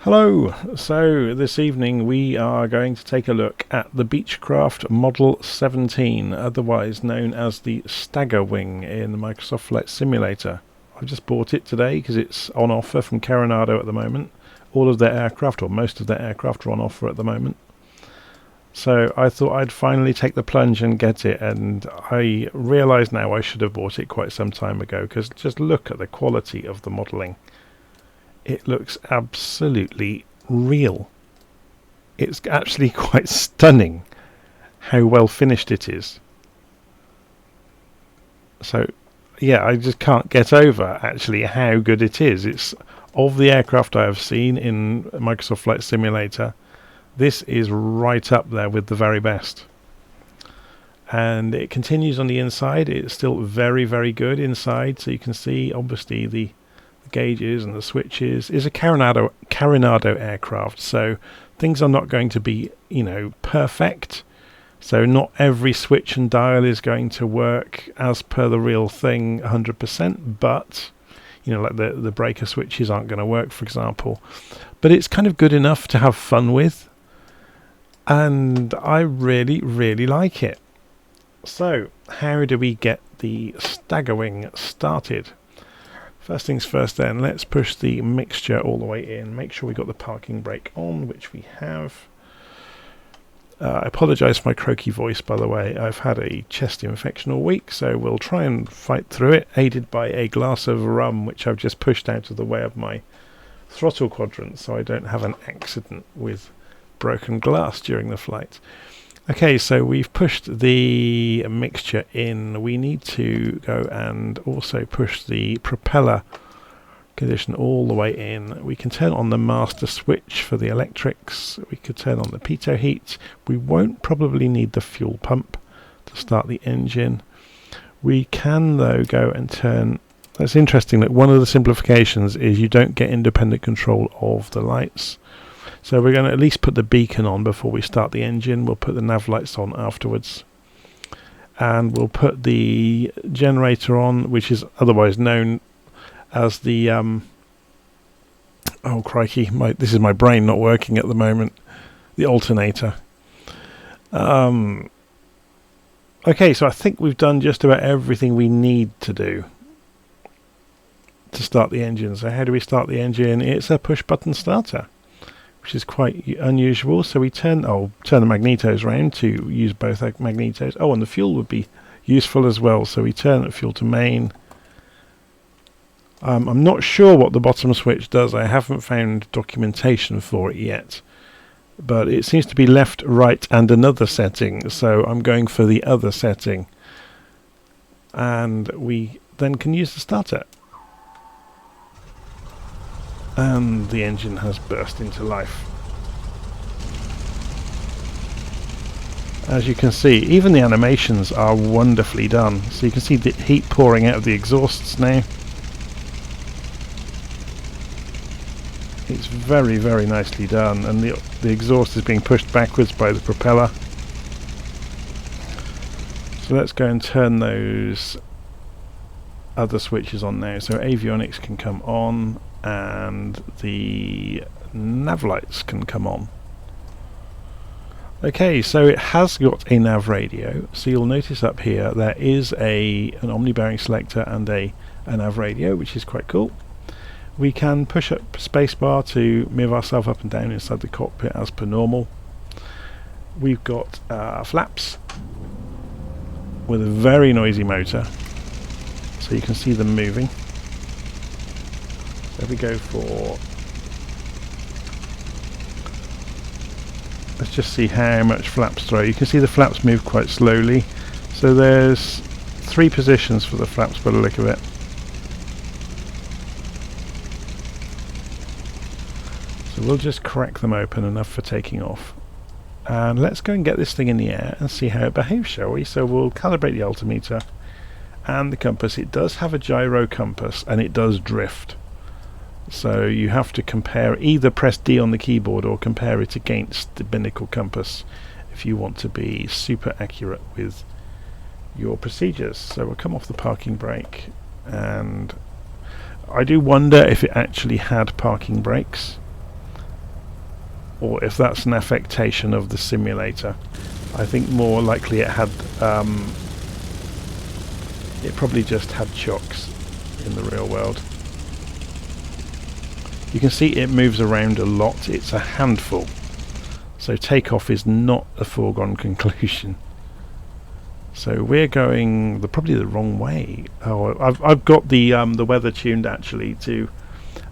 Hello, so this evening we are going to take a look at the Beechcraft Model 17, otherwise known as the Staggerwing in the Microsoft Flight Simulator. I've just bought it today because it's on offer from Carenado at the moment. All of their aircraft, or most of their aircraft, are on offer at the moment. So I thought I'd finally take the plunge and get it, and I realise now I should have bought it quite some time ago, because just look at the quality of the modelling. It looks absolutely real. It's actually quite stunning how well finished it is. So yeah, I just can't get over actually how good it is. It's of the aircraft I have seen in Microsoft Flight Simulator, this is right up there with the very best. And it continues on the inside. It's still very, very good inside. So you can see obviously the gauges and the switches. Is a Carenado aircraft, so things are not going to be, perfect. So not every switch and dial is going to work as per the real thing 100%, but like the breaker switches aren't going to work, for example. But it's kind of good enough to have fun with, and I really, really like it. So how do we get the Staggerwing started? First things first then, let's push the mixture all the way in. Make sure we got the parking brake on, which we have. I apologise for my croaky voice, by the way. I've had a chest infection all week, so we'll try and fight through it, aided by a glass of rum, which I've just pushed out of the way of my throttle quadrant, so I don't have an accident with broken glass during the flight. Okay, so we've pushed the mixture in. We need to go and also push the propeller condition all the way in. We can turn on the master switch for the electrics. We could turn on the pitot heat. We won't probably need the fuel pump to start the engine. We can, though, go and turn... That's interesting that one of the simplifications is you don't get independent control of the lights. So we're going to at least put the beacon on before we start the engine. We'll put the nav lights on afterwards. And we'll put the generator on, which is otherwise known as the... oh crikey, this is my brain not working at the moment. The alternator. Okay, so I think we've done just about everything we need to do to start the engine. So how do we start the engine? It's a push button starter, which is quite unusual. So we turn the magnetos around to use both magnetos. Oh, and the fuel would be useful as well. So we turn the fuel to main. I'm not sure what the bottom switch does. I haven't found documentation for it yet. But it seems to be left, right, and another setting. So I'm going for the other setting. And we then can use the starter. And the engine has burst into life. As you can see, even the animations are wonderfully done. So you can see the heat pouring out of the exhausts now. It's very, very nicely done, and the exhaust is being pushed backwards by the propeller. So let's go and turn those other switches on now. So avionics can come on, and the nav lights can come on. Okay, so it has got a nav radio. So you'll notice up here there is an omni-bearing selector and a nav radio, which is quite cool. We can push up spacebar to move ourselves up and down inside the cockpit as per normal. We've got flaps with a very noisy motor, so you can see them moving. So we go for... Let's just see how much flaps throw. You can see the flaps move quite slowly. So there's 3 positions for the flaps by the look of it. So we'll just crack them open enough for taking off. And let's go and get this thing in the air and see how it behaves, shall we? So we'll calibrate the altimeter and the compass. It does have a gyro compass and it does drift. So you have to compare, either press D on the keyboard or compare it against the binnacle compass if you want to be super accurate with your procedures. So we'll come off the parking brake, and I do wonder if it actually had parking brakes. or if that's an affectation of the simulator. I think more likely it had it probably just had chocks in the real world. You can see it moves around a lot. It's a handful, so takeoff is not a foregone conclusion. So we're going probably the wrong way. Oh, I've got the weather tuned actually to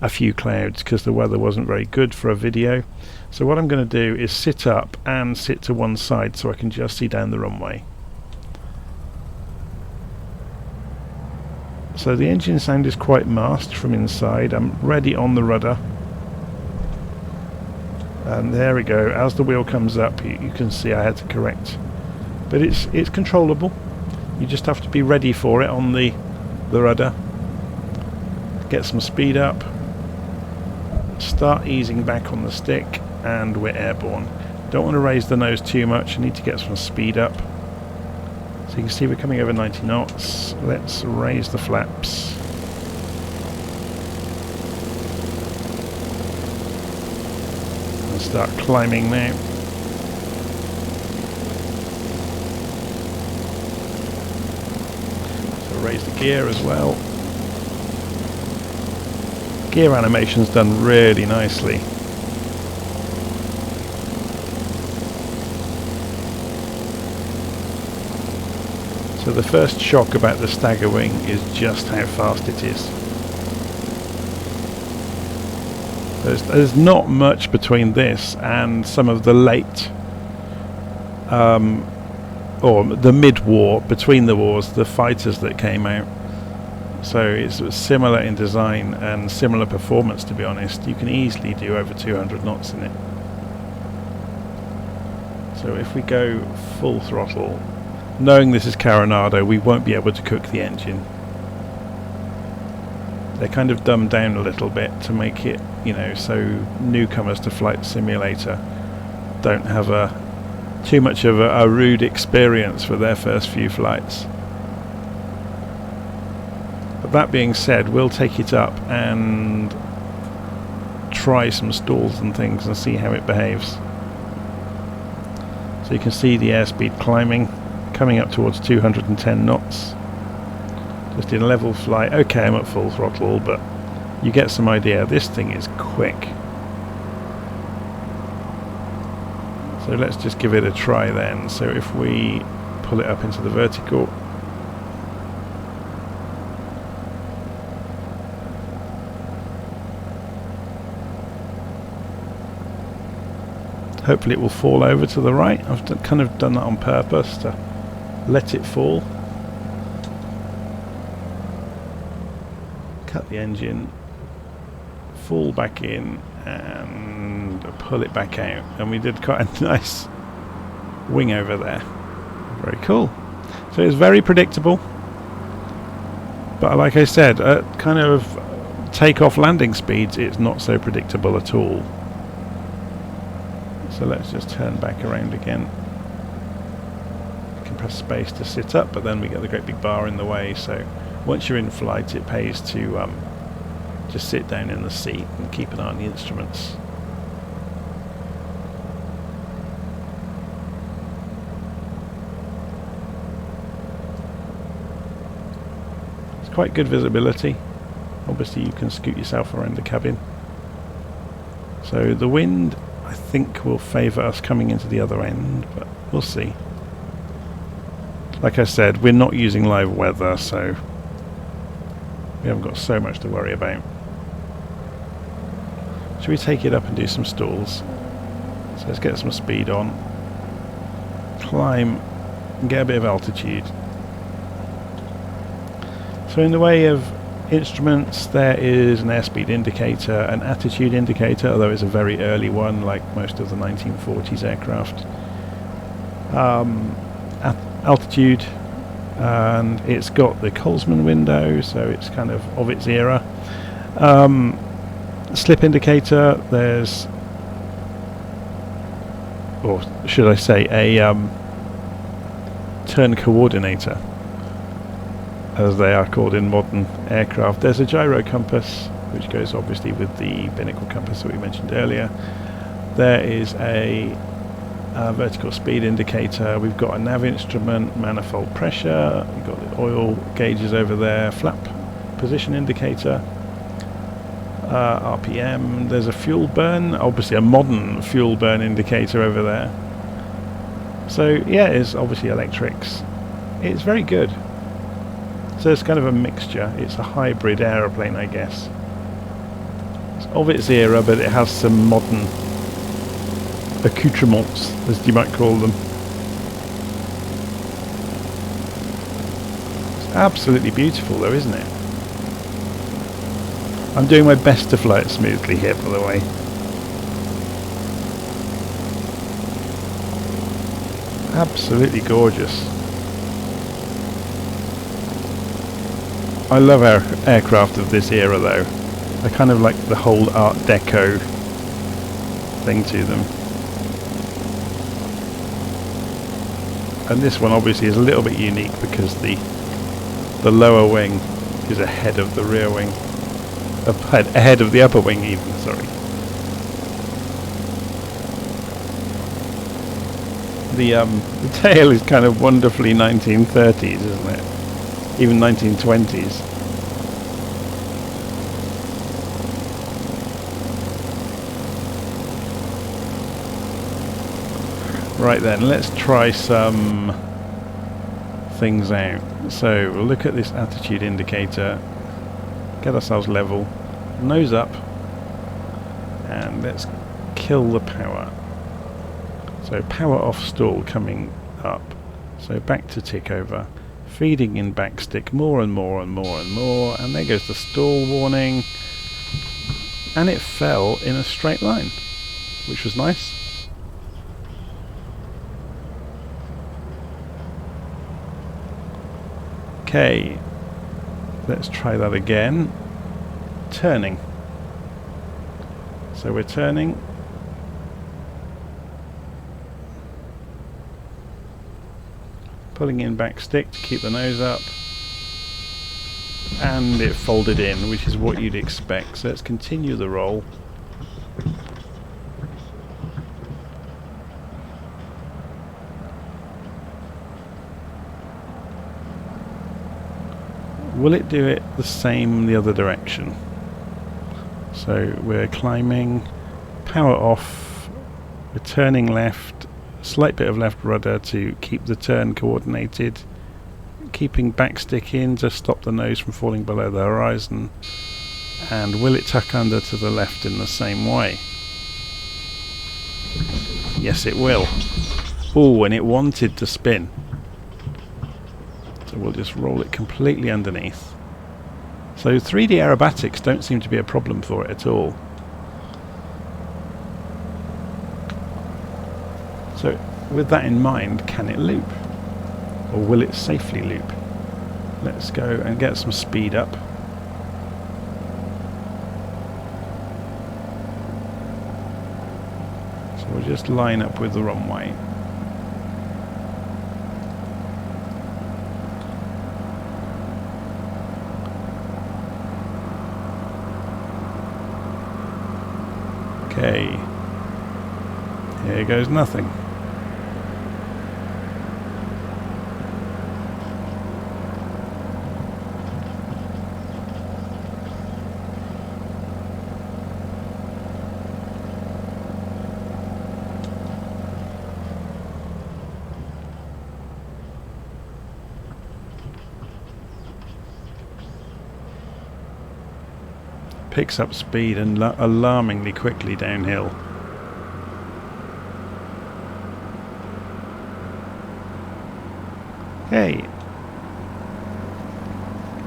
a few clouds because the weather wasn't very good for a video. So what I'm going to do is sit up and sit to one side so I can just see down the runway. So the engine sound is quite masked from inside. I'm ready on the rudder. And there we go. As the wheel comes up, you can see I had to correct. But it's controllable. You just have to be ready for it on the rudder. Get some speed up. Start easing back on the stick, and we're airborne. Don't want to raise the nose too much. I need to get some speed up. So you can see we're coming over 90 knots. Let's raise the flaps. And start climbing now. So raise the gear as well. Gear animation's done really nicely. So the first shock about the Staggerwing is just how fast it is. There's not much between this and some of the late or the mid-war, between the wars, the fighters that came out. So it's similar in design and similar performance, to be honest. You can easily do over 200 knots in it. So if we go full throttle, knowing this is Carenado, we won't be able to cook the engine. They're kind of dumbed down a little bit to make it, you know, so newcomers to Flight Simulator don't have too much of a rude experience for their first few flights. But that being said, we'll take it up and try some stalls and things and see how it behaves. So you can see the airspeed climbing, coming up towards 210 knots. Just in level flight. Okay, I'm at full throttle, but you get some idea. This thing is quick. So let's just give it a try then. So if we pull it up into the vertical, hopefully it will fall over to the right. I've kind of done that on purpose to let it fall. Cut the engine, fall back in and pull it back out, and we did quite a nice wing over there. Very cool. So it's very predictable, but like I said, at kind of takeoff landing speeds it's not so predictable at all. So let's just turn back around again. You can press space to sit up, but then we get the great big bar in the way. So once you're in flight, it pays to just sit down in the seat and keep an eye on the instruments. It's quite good visibility. Obviously you can scoot yourself around the cabin. So the wind, I think, will favour us coming into the other end, but we'll see. Like I said, we're not using live weather, so we haven't got so much to worry about. Should we take it up and do some stalls? So let's get some speed on, climb and get a bit of altitude. So in the way of instruments, there is an airspeed indicator, an attitude indicator, although it's a very early one like most of the 1940s aircraft. Altitude, and it's got the Colesman window, so it's kind of its era. Slip indicator, there's, or should I say, a turn coordinator, as they are called in modern aircraft. There's a gyro compass, which goes obviously with the binnacle compass that we mentioned earlier. There is a vertical speed indicator. We've got a nav instrument, manifold pressure. We've got the oil gauges over there, flap position indicator, RPM. There's a fuel burn, obviously a modern fuel burn indicator over there. So yeah, it's obviously electrics. It's very good. So it's kind of a mixture. It's a hybrid aeroplane, I guess. It's of its era, but it has some modern accoutrements, as you might call them. It's absolutely beautiful though, isn't it? I'm doing my best to fly it smoothly here, by the way. Absolutely gorgeous. I love aircraft of this era though. I kind of like the whole Art Deco thing to them. And this one obviously is a little bit unique because the lower wing is ahead of the rear wing. Ahead of the upper wing even, sorry. The tail is kind of wonderfully 1930s, isn't it? Even 1920s. Right then, let's try some things out. So we'll look at this attitude indicator, get ourselves level, nose up, and let's kill the power. So power off stall coming up. So back to tick over, feeding in backstick more and more and more and more, and there goes the stall warning, and it fell in a straight line, which was nice. Okay, let's try that again. Turning. So we're turning. Pulling in back stick to keep the nose up. And it folded in, which is what you'd expect. So let's continue the roll. Will it do it the same the other direction? So we're climbing, power off, we're turning left, slight bit of left rudder to keep the turn coordinated, keeping back stick in to stop the nose from falling below the horizon, and will it tuck under to the left in the same way? Yes, it will. Oh, and it wanted to spin. So we'll just roll it completely underneath. So 3D aerobatics don't seem to be a problem for it at all. So with that in mind, can it loop? Or will it safely loop? Let's go and get some speed up. So we'll just line up with the runway. Okay, here goes nothing. Picks up speed and alarmingly quickly downhill. Okay.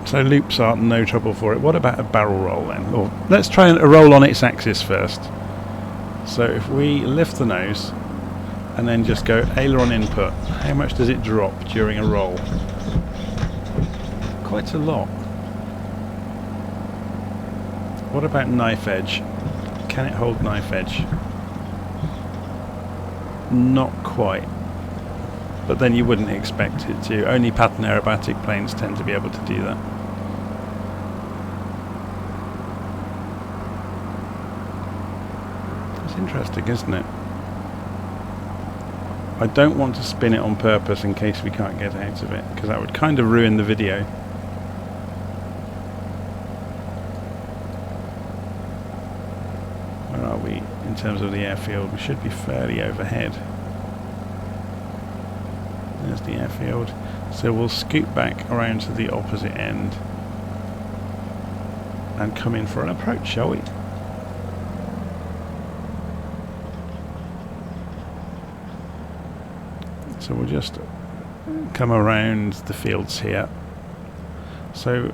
So loops are no trouble for it. What about a barrel roll then? Or let's try a roll on its axis first. So if we lift the nose and then just go aileron input, how much does it drop during a roll? Quite a lot. What about knife edge? Can it hold knife edge? Not quite. But then you wouldn't expect it to. Only pattern aerobatic planes tend to be able to do that. It's interesting, isn't it? I don't want to spin it on purpose in case we can't get out of it, because that would kind of ruin the video. Where are we in terms of the airfield? We should be fairly overhead. There's the airfield. So we'll scoot back around to the opposite end and come in for an approach, shall we? So we'll just come around the fields here. So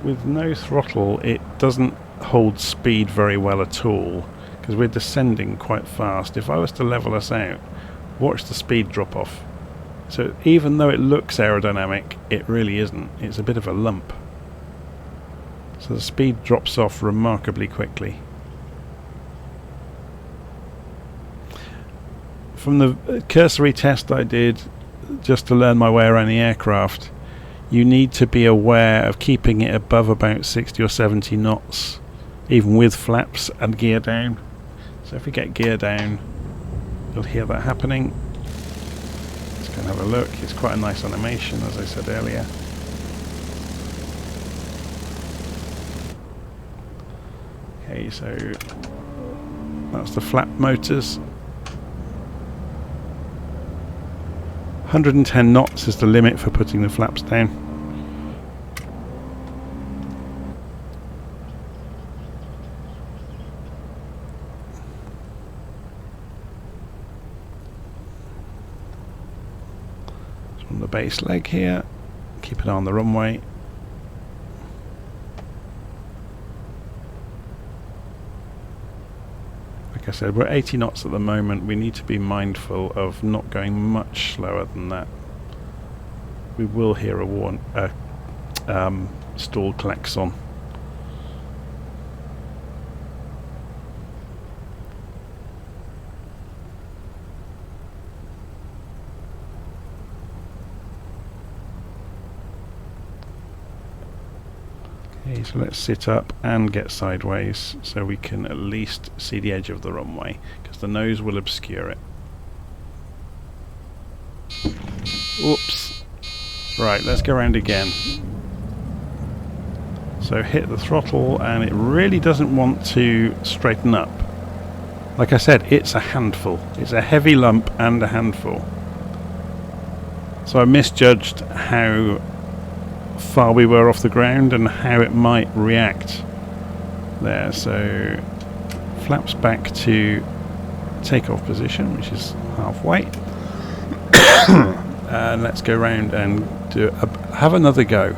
with no throttle it doesn't hold speed very well at all, because we're descending quite fast. If I was to level us out, watch the speed drop off. So even though it looks aerodynamic, it really isn't. It's a bit of a lump. So the speed drops off remarkably quickly. From the cursory test I did just to learn my way around the aircraft, you need to be aware of keeping it above about 60 or 70 knots, even with flaps and gear down. So if we get gear down, you'll hear that happening. Let's go and have a look. It's quite a nice animation, as I said earlier. Okay, so that's the flap motors. 110 knots is the limit for putting the flaps down. So on the base leg here, keep it on the runway. Like I said, we're 80 knots at the moment. We need to be mindful of not going much slower than that. We will hear a stall klaxon. Okay, so let's sit up and get sideways so we can at least see the edge of the runway, because the nose will obscure it. Oops. Right, let's go around again. So hit the throttle, and it really doesn't want to straighten up. Like I said, it's a handful. It's a heavy lump and a handful. So I misjudged how far we were off the ground and how it might react there. So flaps back to takeoff position, which is halfway. And let's go around and have another go.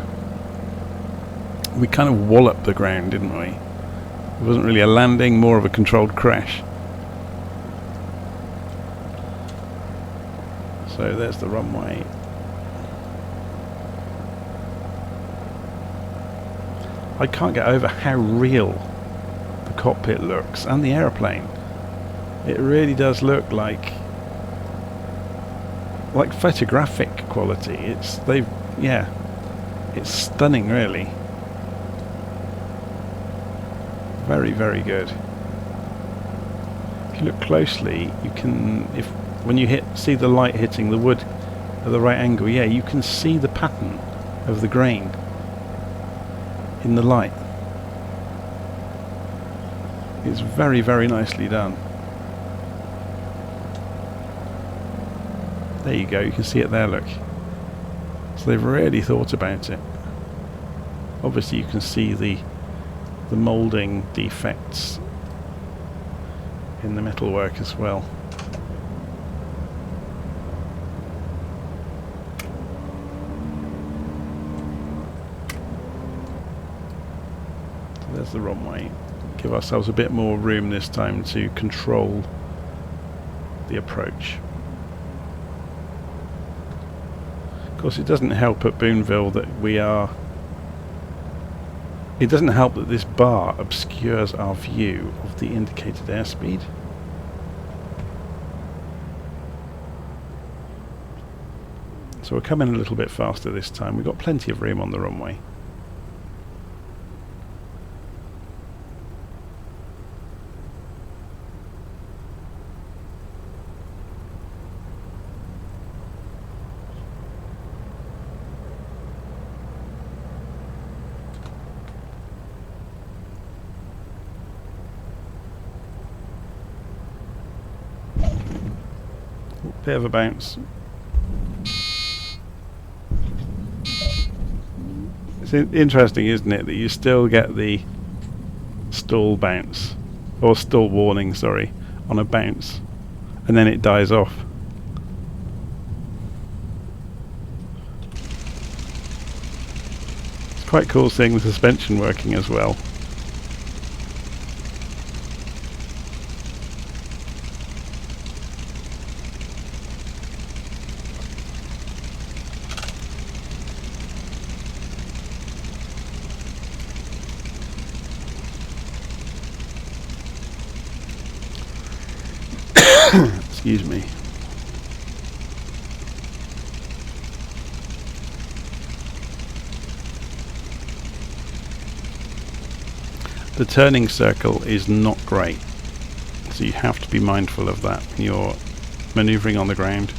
We kind of walloped the ground, didn't we? It wasn't really a landing, more of a controlled crash. So there's the runway. I can't get over how real the cockpit looks, and the aeroplane. It really does look like photographic quality. It's stunning, really. Very, very good. If you look closely, you can, when you see the light hitting the wood at the right angle, yeah, you can see the pattern of the grain in the light. It's very, very nicely done. There you go, you can see it there, look. So they've really thought about it. Obviously you can see the moulding defects in the metalwork as well. So there's the runway. Give ourselves a bit more room this time to control the approach. Of course, it doesn't help at Boonville that it doesn't help that this bar obscures our view of the indicated airspeed. So we're coming a little bit faster this time. We've got plenty of room on the runway. Bit of a bounce. It's interesting, isn't it, that you still get the stall bounce, or stall warning, sorry, on a bounce, and then it dies off. It's quite cool seeing the suspension working as well. Excuse me. The turning circle is not great, so you have to be mindful of that when you're manoeuvring on the ground.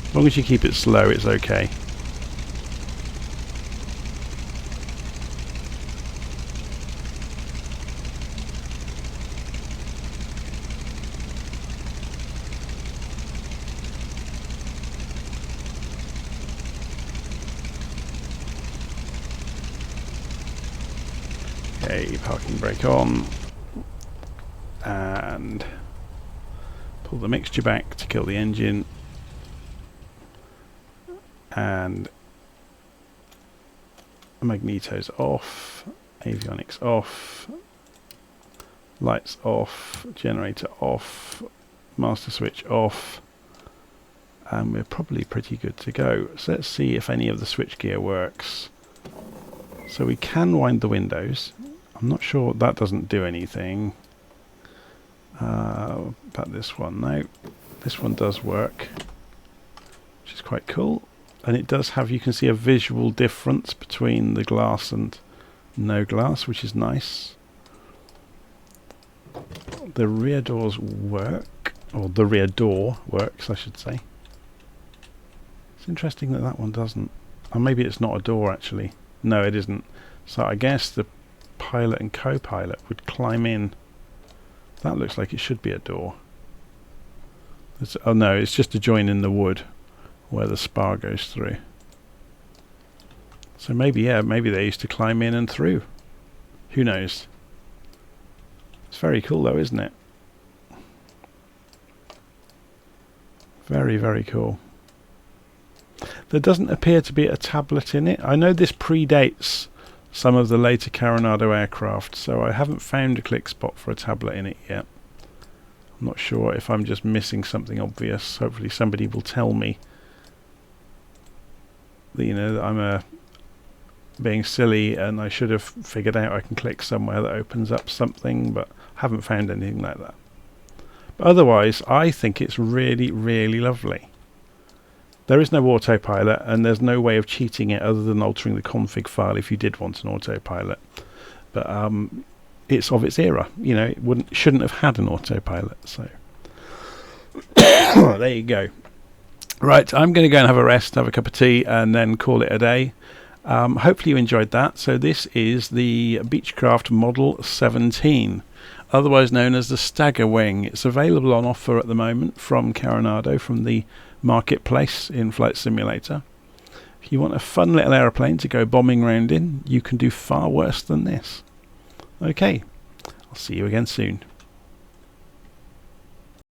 As long as you keep it slow, it's okay. Okay, parking brake on, and pull the mixture back to kill the engine, and magnetos off, avionics off, lights off, generator off, master switch off, and we're probably pretty good to go. So let's see if any of the switchgear works. So we can wind the windows. I'm not sure, that doesn't do anything. About this one, no. This one does work, which is quite cool. And it does have, you can see a visual difference between the glass and no glass, which is nice. The rear doors work, or the rear door works, I should say. It's interesting that that one doesn't. Or maybe it's not a door actually. No, it isn't. So I guess the pilot and co-pilot would climb in. That looks like it should be a door. Oh no, it's just a join in the wood where the spar goes through. So maybe, yeah, maybe they used to climb in and through. Who knows? It's very cool though, isn't it? Very, very cool. There doesn't appear to be a tablet in it. I know this predates some of the later Carenado aircraft, so I haven't found a click spot for a tablet in it yet. I'm not sure if I'm just missing something obvious. Hopefully somebody will tell me that, you know, that I'm being silly and I should have figured out I can click somewhere that opens up something, but I haven't found anything like that. But otherwise, I think it's really, really lovely. There is no autopilot, and there's no way of cheating it other than altering the config file if you did want an autopilot. But it's of its era. You know, it shouldn't have had an autopilot. So there you go. Right, I'm going to go and have a rest, have a cup of tea, and then call it a day. Hopefully you enjoyed that. So this is the Beechcraft Model 17, otherwise known as the Staggerwing. It's available on offer at the moment from Carenado, from the marketplace in Flight Simulator. If you want a fun little aeroplane to go bombing around in, you can do far worse than this. Okay, I'll see you again soon.